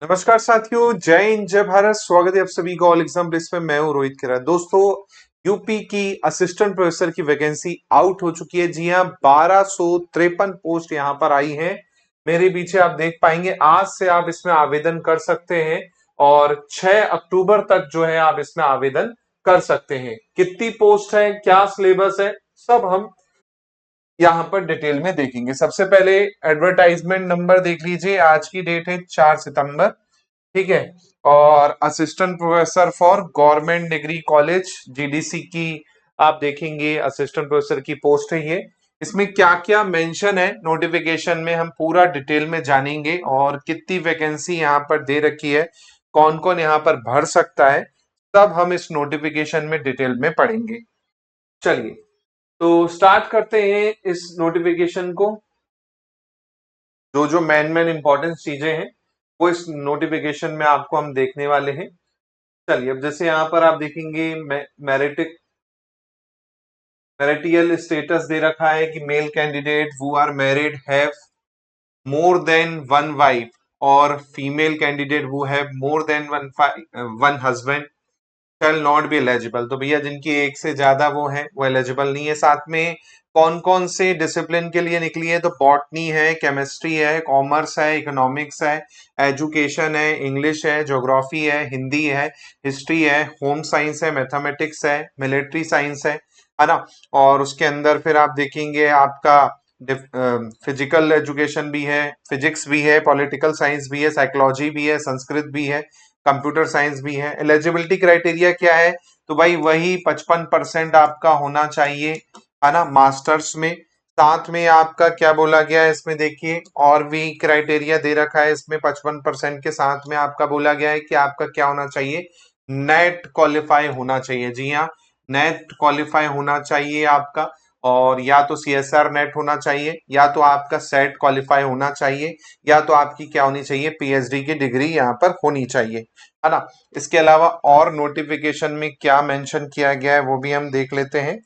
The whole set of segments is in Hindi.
नमस्कार साथियों, जय हिंद जय भारत। स्वागत है आप सभी का ऑल एग्जाम प्लेस में। मैं हूं रोहित खेरा। दोस्तों, यूपी की असिस्टेंट प्रोफेसर की वैकेंसी आउट हो चुकी है। जी हां, 1253 पोस्ट यहां पर आई है। मेरे पीछे आप देख पाएंगे। आज से आप इसमें आवेदन कर सकते हैं और 6 अक्टूबर तक जो है आप इसमें आवेदन कर सकते हैं। कितनी पोस्ट है, क्या सिलेबस है, सब हम यहाँ पर डिटेल में देखेंगे। सबसे पहले एडवर्टाइजमेंट नंबर देख लीजिए। आज की डेट है 4 सितंबर, ठीक है। और assistant professor for government degree college GDC की आप देखेंगे असिस्टेंट प्रोफेसर की पोस्ट है ये। इसमें क्या क्या मेंशन है नोटिफिकेशन में हम पूरा डिटेल में जानेंगे, और कितनी वैकेंसी यहाँ पर दे रखी है, कौन कौन यहाँ पर भर सकता है, सब हम इस नोटिफिकेशन में डिटेल में पढ़ेंगे। चलिए, तो स्टार्ट करते हैं इस नोटिफिकेशन को। जो जो मेन इंपॉर्टेंट चीजें हैं वो इस नोटिफिकेशन में आपको हम देखने वाले हैं। चलिए, अब जैसे यहाँ पर आप देखेंगे मैरिटियल स्टेटस दे रखा है कि male candidate who are married have more than one wife, और female candidate who have more than one husband shall not be eligible. तो भैया जिनकी एक से ज्यादा वो है वो एलिजिबल नहीं है। साथ में कौन कौन से डिसिप्लिन के लिए निकली है, तो बॉटनी है, केमिस्ट्री है, कॉमर्स है, इकोनॉमिक्स है, एजुकेशन है, इंग्लिश है, ज्योग्राफी है, हिंदी है, हिस्ट्री है, होम साइंस है, मैथमेटिक्स है, मिलिट्री साइंस है ना। और उसके अंदर फिर आप देखेंगे आपका फिजिकल एजुकेशन भी है, फिजिक्स भी है, पॉलिटिकल साइंस भी है, साइकोलॉजी भी है, संस्कृत भी है, कंप्यूटर साइंस भी है। एलिजिबिलिटी क्राइटेरिया क्या है, तो भाई वही 55% आपका होना चाहिए, है ना, मास्टर्स में। साथ में आपका क्या बोला गया है इसमें देखिए, और भी क्राइटेरिया दे रखा है इसमें। 55% के साथ में आपका बोला गया है कि आपका क्या होना चाहिए, नेट क्वालिफाई होना चाहिए। जी हाँ, नेट क्वालिफाई होना चाहिए आपका। और या तो सीएसआर नेट होना चाहिए, या तो आपका सेट क्वालिफाई होना चाहिए, या तो आपकी क्या होनी चाहिए, पीएचडी की डिग्री यहाँ पर होनी चाहिए, है ना। इसके अलावा और नोटिफिकेशन में क्या मेंशन किया गया है वो भी हम देख लेते हैं।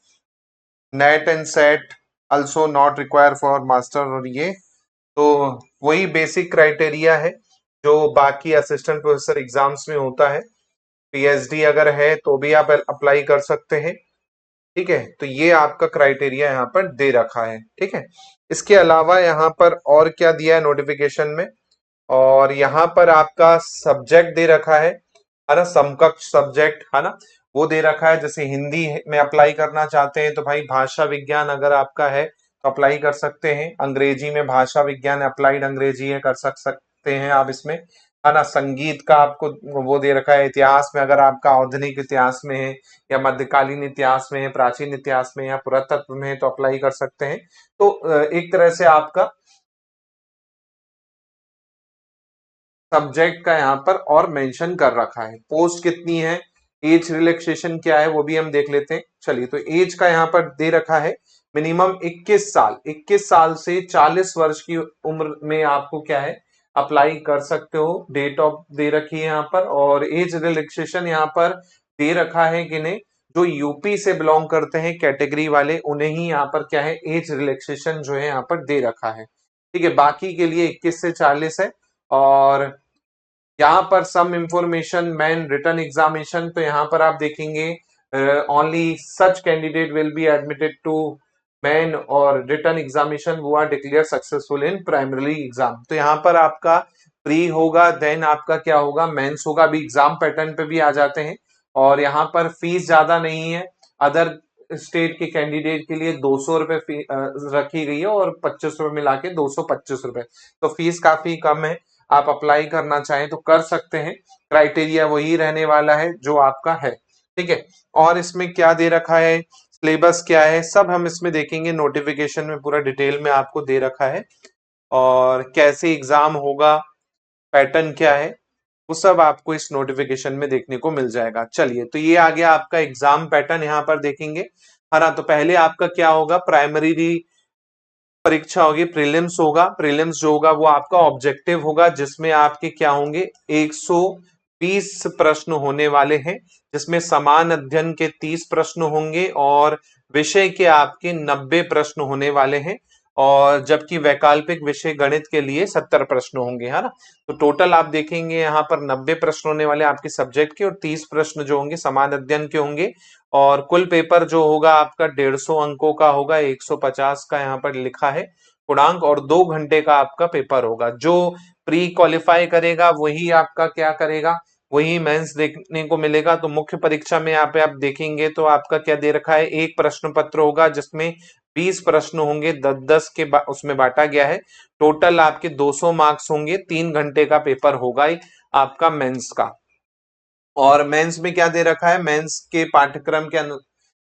Net and set also not require for master, और ये तो वही बेसिक क्राइटेरिया है जो बाकी असिस्टेंट प्रोफेसर एग्जाम्स में होता है। पीएचडी अगर है तो भी आप अप्लाई कर सकते हैं, ठीक है। तो ये आपका क्राइटेरिया यहाँ पर दे रखा है, ठीक है। इसके अलावा यहाँ पर और क्या दिया है नोटिफिकेशन में, और यहाँ पर आपका सब्जेक्ट दे रखा है ना, समकक्ष सब्जेक्ट, है ना, वो दे रखा है। जैसे हिंदी में अप्लाई करना चाहते हैं तो भाई भाषा विज्ञान अगर आपका है तो अप्लाई कर सकते हैं। अंग्रेजी में भाषा विज्ञान अप्लाइड अंग्रेजी है, कर सकते हैं आप इसमें, है ना। संगीत का आपको वो दे रखा है। इतिहास में अगर आपका आधुनिक इतिहास में है, या मध्यकालीन इतिहास में है, प्राचीन इतिहास में, या पुरातत्व में है तो अप्लाई कर सकते हैं। तो एक तरह से आपका सब्जेक्ट का यहाँ पर और मेंशन कर रखा है। पोस्ट कितनी है, एज रिलैक्सेशन क्या है वो भी हम देख लेते हैं। चलिए, तो एज का यहाँ पर दे रखा है मिनिमम 21 साल, 21 साल से 40 वर्ष की उम्र में आपको क्या है, अप्लाई कर सकते हो। डेट ऑफ दे रखी है यहाँ पर, और एज रिलैक्सेशन यहाँ पर दे रखा है कि नहीं, जो यूपी से बिलोंग करते हैं कैटेगरी वाले उन्हें ही यहाँ पर क्या है, एज रिलैक्सेशन जो है यहाँ पर दे रखा है, ठीक है। बाकी के लिए 21 से 40 है। और यहाँ पर some information main written examination, तो यहाँ पर आप देखेंगे only such candidate will be admitted to main और written examination who are declare successful in primary exam. तो यहाँ पर आपका प्री होगा, देन आपका क्या होगा, मेंस होगा। अभी एग्जाम पैटर्न पे भी आ जाते हैं। और यहाँ पर फीस ज्यादा नहीं है। अदर स्टेट के कैंडिडेट के लिए 200 रुपए रखी गई है, और 25 रुपए मिला के 225 रुपए, तो फीस काफी कम है। आप अप्लाई करना चाहें तो कर सकते हैं। क्राइटेरिया वही रहने वाला है जो आपका है, ठीक है। और इसमें क्या दे रखा है, सिलेबस क्या है, सब हम इसमें देखेंगे। नोटिफिकेशन में पूरा डिटेल में आपको दे रखा है, और कैसे एग्जाम होगा, पैटर्न क्या है, वो सब आपको इस नोटिफिकेशन में देखने को मिल जाएगा। चलिए, तो ये आ गया आपका एग्जाम पैटर्न, यहाँ पर देखेंगे, है ना। तो पहले आपका क्या होगा, प्राइमरी परीक्षा होगी, प्रीलिम्स होगा। प्रीलिम्स जो होगा वो आपका ऑब्जेक्टिव होगा, जिसमें आपके क्या होंगे, 120 प्रश्न होने वाले हैं, जिसमें समान अध्ययन के 30 प्रश्न होंगे, और विषय के आपके 90 प्रश्न होने वाले हैं। और जबकि वैकल्पिक विषय गणित के लिए 70 प्रश्न होंगे, है ना। तो टोटल आप देखेंगे यहाँ पर 90 प्रश्न होने वाले आपके सब्जेक्ट के, और 30 प्रश्न जो होंगे समान अध्ययन के होंगे। और कुल पेपर जो होगा आपका 150 अंकों का होगा, 150 का यहाँ पर लिखा है पूर्णांक, और 2 घंटे का आपका पेपर होगा। जो प्री क्वालिफाई करेगा वही आपका क्या करेगा, वही मेंस देखने को मिलेगा। तो मुख्य परीक्षा में यहाँ पे आप देखेंगे तो आपका क्या दे रखा है, एक प्रश्न पत्र होगा जिसमें 20 प्रश्न होंगे, 10-10 के उसमें बांटा गया है। टोटल आपके 200 मार्क्स होंगे, 3 घंटे का पेपर होगा आपका मेंस का। और मेंस में क्या दे रखा है, मेंस के पाठ्यक्रम के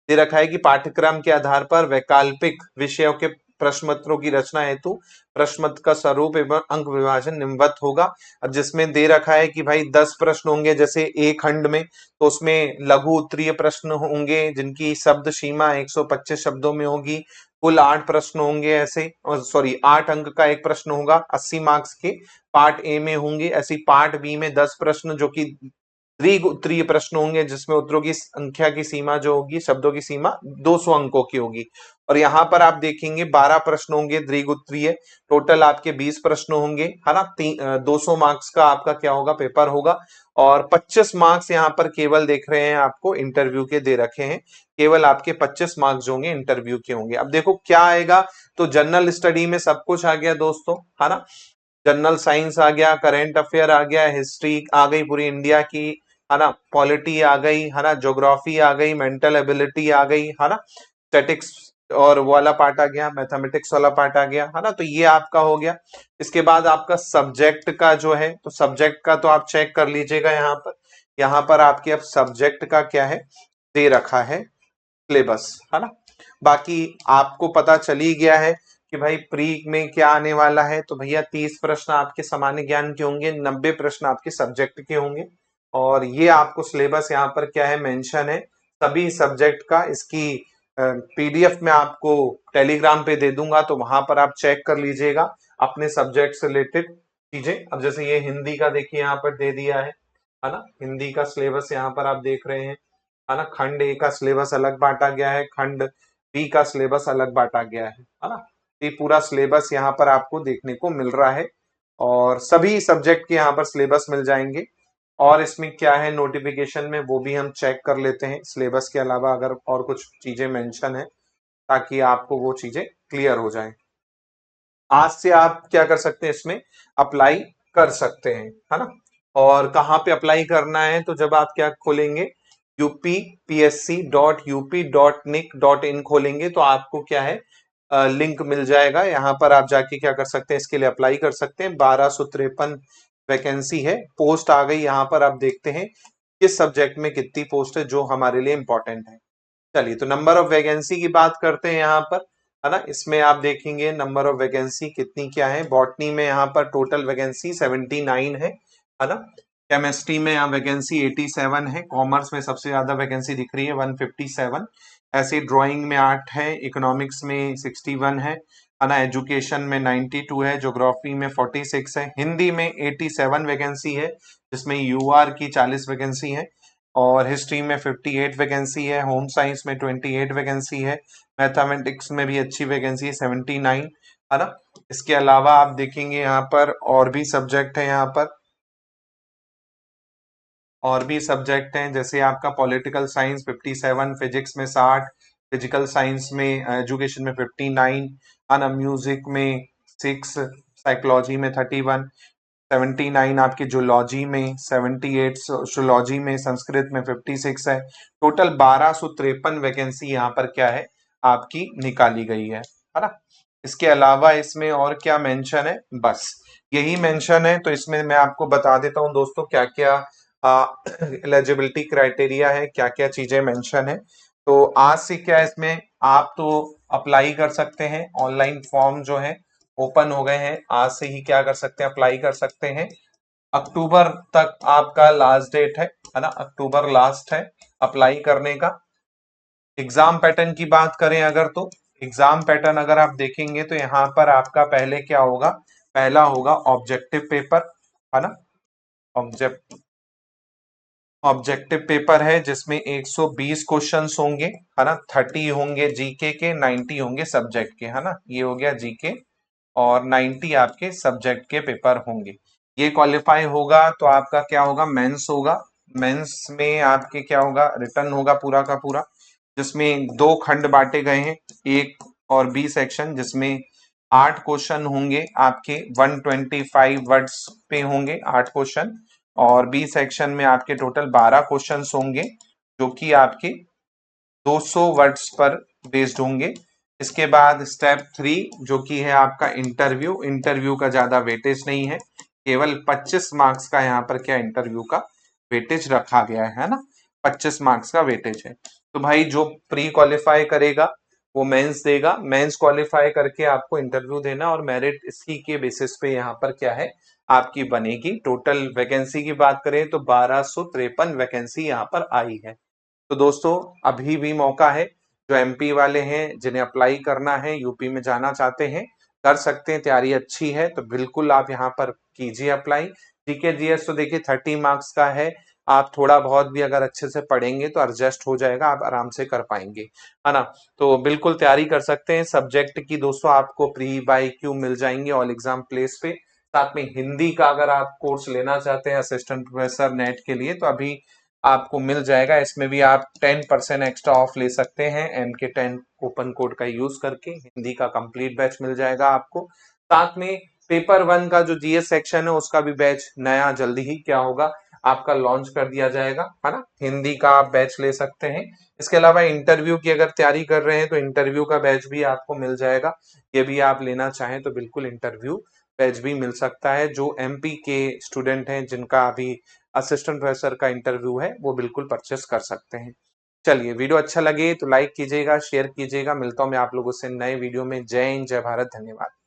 दे रखा है कि पाठ्यक्रम के आधार पर वैकल्पिक विषयों के प्रश्न पत्रों की रचना हेतु प्रश्न पत्र का स्वरूप एवं अंक विभाजन निम्नवत होगा। अब जिसमें दे रखा है कि भाई 10 प्रश्न होंगे जैसे एक खंड में, तो उसमें लघु उत्तरीय प्रश्न होंगे जिनकी शब्द सीमा 125 शब्दों में होगी। कुल 8 प्रश्न होंगे ऐसे, सॉरी 8 अंक का एक प्रश्न होगा, 80 मार्क्स के पार्ट ए में होंगे। ऐसी पार्ट बी में 10 प्रश्न जो कि दीर्घ उत्तरीय प्रश्न होंगे जिसमें उत्तरों की संख्या की सीमा जो होगी, शब्दों की सीमा 200 अंकों की होगी। और यहाँ पर आप देखेंगे 12 प्रश्न होंगे दीर्घ उत्तरीय, टोटल आपके 20 प्रश्न होंगे, है ना। 200 मार्क्स का आपका क्या होगा, पेपर होगा। और 25 मार्क्स यहाँ पर केवल देख रहे हैं आपको इंटरव्यू के दे रखे हैं, केवल आपके 25 मार्क्स जो होंगे इंटरव्यू के होंगे। अब देखो क्या आएगा, तो जनरल स्टडी में सब कुछ आ गया दोस्तों, है ना। जनरल साइंस आ गया, करेंट अफेयर आ गया, हिस्ट्री आ गई पूरी इंडिया की, है ना, पॉलिटी आ गई, है ना, ज्योग्राफी आ गई, मेंटल एबिलिटी आ गई, है ना, स्टैटिक्स और वो वाला पार्ट आ गया, मैथमेटिक्स वाला पार्ट आ गया, है ना। तो ये आपका हो गया। इसके बाद आपका सब्जेक्ट का जो है, तो सब्जेक्ट का तो आप चेक कर लीजिएगा यहाँ पर आपके अब सब्जेक्ट का क्या है दे रखा है सिलेबस, है ना। बाकी आपको पता चल ही गया है कि भाई प्री में क्या आने वाला है। तो भैया 30 प्रश्न आपके सामान्य ज्ञान के होंगे, 90 प्रश्न आपके सब्जेक्ट के होंगे। और ये आपको सिलेबस यहाँ पर क्या है मेंशन है सभी सब्जेक्ट का। इसकी पीडीएफ में आपको टेलीग्राम पे दे दूंगा, तो वहां पर आप चेक कर लीजिएगा अपने सब्जेक्ट से रिलेटेड चीजें। अब जैसे ये हिंदी का देखिए यहाँ पर दे दिया है ना, हिंदी का सिलेबस यहाँ पर आप देख रहे हैं, है ना। खंड ए का सिलेबस अलग बांटा गया है, खंड बी का सिलेबस अलग बांटा गया है ना। ये पूरा सिलेबस यहाँ पर आपको देखने को मिल रहा है, और सभी सब्जेक्ट के यहाँ पर सिलेबस मिल जाएंगे। और इसमें क्या है नोटिफिकेशन में, वो भी हम चेक कर लेते हैं सिलेबस के अलावा अगर और कुछ चीजें मेंशन है, ताकि आपको वो चीजें क्लियर हो जाए। आज से आप क्या कर सकते हैं, इसमें अप्लाई कर सकते हैं, है ना। और कहाँ पे अप्लाई करना है, तो जब आप क्या खोलेंगे upsc.up.nic.in खोलेंगे तो आपको क्या है लिंक मिल जाएगा। यहाँ पर आप जाके क्या कर सकते हैं, इसके लिए अप्लाई कर सकते हैं। 1253 वैकेंसी है, पोस्ट आ गई। यहाँ पर आप देखते हैं किस सब्जेक्ट में कितनी पोस्ट है जो हमारे लिए इंपॉर्टेंट है। चलिए, तो नंबर ऑफ वैकेंसी की बात करते हैं यहाँ पर, है ना। इसमें आप देखेंगे नंबर ऑफ वैकेंसी कितनी क्या है। बॉटनी में यहाँ पर टोटल वैकेंसी 79 है ना। केमिस्ट्री में यहाँ वैकेंसी 87 है, कॉमर्स में सबसे ज्यादा वैकेंसी दिख रही है 157। ऐसे ड्राइंग में 8 है, इकोनॉमिक्स में 61 है ना। एजुकेशन में 92 है, ज्योग्राफी में 46 है, हिंदी में 87 वैकेंसी है जिसमें यूआर की 40 वैकेंसी है, और हिस्ट्री में 58 वैकेंसी है, होम साइंस में 28 वैकेंसी है, मैथमेटिक्स में भी अच्छी वैकेंसी है 79, है ना। इसके अलावा आप देखेंगे यहाँ पर और भी सब्जेक्ट है, यहाँ पर और भी सब्जेक्ट हैं जैसे आपका पॉलिटिकल साइंस 57, फिजिक्स में 60, फिजिकल साइंस में एजुकेशन में 59, है ना। म्यूजिक में 6, साइकोलॉजी में 31, 79 आपकी जूलॉजी में, 78 सोशियोलॉजी में, संस्कृत में 56 है। टोटल 1253 वैकेंसी यहाँ पर क्या है आपकी निकाली गई है ना। इसके अलावा इसमें और क्या मेंशन है, बस यही मेंशन है। तो इसमें मैं आपको बता देता हूँ दोस्तों क्या क्या एलिजिबिलिटी क्राइटेरिया है, क्या क्या चीजें मेंशन है। तो आज से क्या इसमें आप तो अप्लाई कर सकते हैं, ऑनलाइन फॉर्म जो है ओपन हो गए हैं, आज से ही क्या कर सकते हैं अप्लाई कर सकते हैं। अक्टूबर तक आपका लास्ट डेट है ना, अक्टूबर लास्ट है अप्लाई करने का। एग्जाम पैटर्न की बात करें अगर, तो एग्जाम पैटर्न अगर आप देखेंगे तो यहाँ पर आपका पहले क्या होगा, पहला होगा ऑब्जेक्टिव पेपर, है ना। ऑब्जेक्ट ऑब्जेक्टिव पेपर है जिसमें 120 क्वेश्चंस होंगे, है ना। 30 होंगे जीके के, 90 होंगे सब्जेक्ट के, है ना। ये हो गया जीके, और 90 आपके सब्जेक्ट के पेपर होंगे। ये क्वालिफाई होगा तो आपका क्या होगा, मेंस होगा। मेंस में आपके क्या होगा, रिटर्न होगा पूरा का पूरा, जिसमें दो खंड बांटे गए हैं, एक और बी सेक्शन, जिसमें 8 क्वेश्चन होंगे आपके, 125 वर्ड्स पे होंगे 8 क्वेश्चन, और बी सेक्शन में आपके टोटल 12 क्वेश्चंस होंगे जो कि आपके 200 वर्ड्स पर बेस्ड होंगे। इसके बाद स्टेप 3 जो कि है आपका इंटरव्यू। इंटरव्यू का ज्यादा वेटेज नहीं है, केवल 25 मार्क्स का यहाँ पर क्या इंटरव्यू का वेटेज रखा गया है ना, 25 मार्क्स का वेटेज है। तो भाई जो प्री क्वालिफाई करेगा वो मेंस देगा, मेंस क्वालिफाई करके आपको इंटरव्यू देना, और मेरिट इसी के बेसिस पे यहाँ पर क्या है आपकी बनेगी। टोटल वैकेंसी की बात करें तो 1253 वैकेंसी यहाँ पर आई है। तो दोस्तों अभी भी मौका है, जो एमपी वाले हैं जिन्हें अप्लाई करना है, यूपी में जाना चाहते हैं, कर सकते हैं, तैयारी अच्छी है तो बिल्कुल आप यहाँ पर कीजिए अप्लाई। जीके जीएस तो देखिए 30 मार्क्स का है, आप थोड़ा बहुत भी अगर अच्छे से पढ़ेंगे तो एडजस्ट हो जाएगा, आप आराम से कर पाएंगे, है ना। तो बिल्कुल तैयारी कर सकते हैं। सब्जेक्ट की दोस्तों आपको प्री बाई क्यू मिल जाएंगे ऑल एग्जाम प्लेस पे। साथ में हिंदी का अगर आप कोर्स लेना चाहते हैं असिस्टेंट प्रोफेसर नेट के लिए, तो अभी आपको मिल जाएगा। इसमें भी आप 10% एक्स्ट्रा ऑफ ले सकते हैं MK10 कूपन कोड का यूज करके। हिंदी का कंप्लीट बैच मिल जाएगा आपको। साथ में पेपर 1 का जो जीएस सेक्शन है उसका भी बैच नया जल्दी ही क्या होगा आपका लॉन्च कर दिया जाएगा, है ना। हिंदी का आप बैच ले सकते हैं। इसके अलावा इंटरव्यू की अगर तैयारी कर रहे हैं तो इंटरव्यू का बैच भी आपको मिल जाएगा। ये भी आप लेना चाहें तो बिल्कुल इंटरव्यू बैच भी मिल सकता है। जो एमपी के स्टूडेंट हैं जिनका अभी असिस्टेंट प्रोफेसर का इंटरव्यू है वो बिल्कुल परचेस कर सकते हैं। चलिए वीडियो अच्छा लगे तो लाइक कीजिएगा, शेयर कीजिएगा। मिलता हूं मैं आप लोगों से नए वीडियो में। जय हिंद, जय भारत, धन्यवाद।